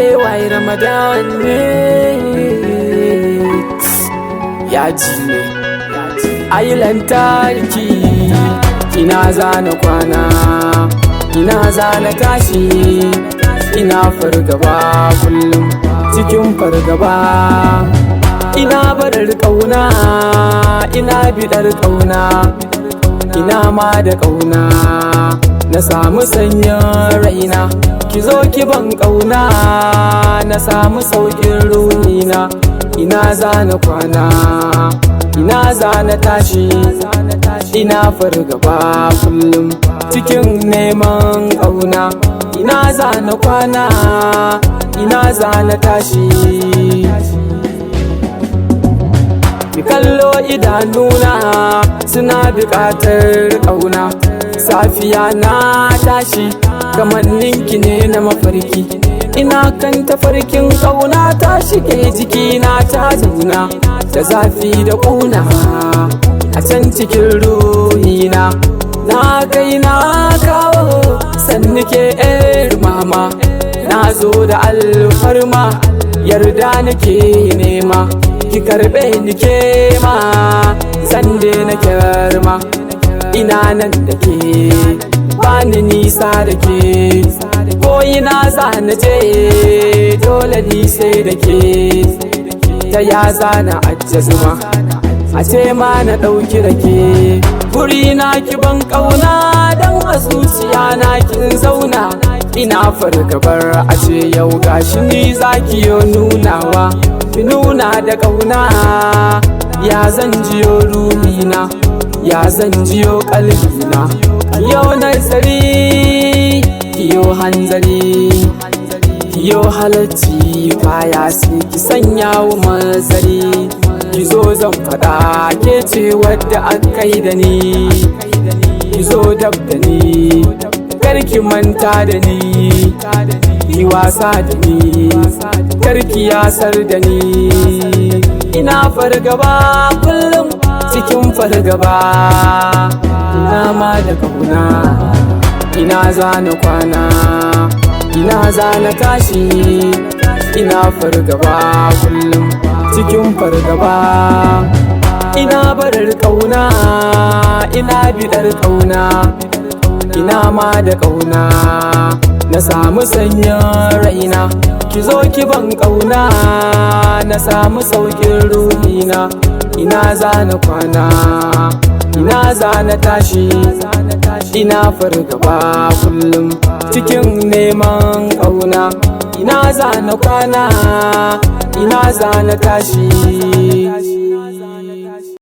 AY Ramadan ne yaji ne ayi lantarki ina zana kwana ina zana tashi ina fargaba kullum cikin fargaba ina barar kauna ina bidar kauna ina ma da kauna na samu sanyin raina ki zo ki ban kauna na samu saukin ruhina ina zana kwana ina zana tashi ina fargaba kullum cikin neman kauna ina zana kwana ina zana tashi ki kallo idanuna suna buƙatar kauna safiya na tashi kamanninki ne na mafarki ina kan tafarkin kauna ta shige jikina ta zauna da zafi da kuna a can cikin ruhina na kai na kawo sannu ke mama na zo da alfarma yarda nake nema ki karbe ni ke ma sande na kyarma ina nan da ke bani nisa da ke ko ina zana je dole ni sai da ke ta ya zana ajjazuma a ce ma na ɗauki rake guri na ki ban ƙauna don a zuciya na kin zauna ina fargabar a ce yau gashi ni zaki yo nunawa ki nuna da ƙauna ya zan jiyo ruhina ya zan jiyo ƙalbina yau nazari kiyo hanzari kiyo halacci kaya sai ki sanya wa mazari ki zo zan faɗa ke ce wadda aka yi da ni ki zo dab da ni karki manta da ni yi wasa da ni karki yasar da ni ina fargaba kullum cikin fargaba ina ma da kauna ina zana kwana ina zana tashi ina fargaba kullum cikin fargaba ina barar kauna ina bidar kauna ina ma da kauna na samu sanyin raina ki zo ki ban kauna na samu saukin ruhina ina zana kwana ina zana tashi ina fargaba kullum cikin neman kauna ina zana kwana ina zana tashi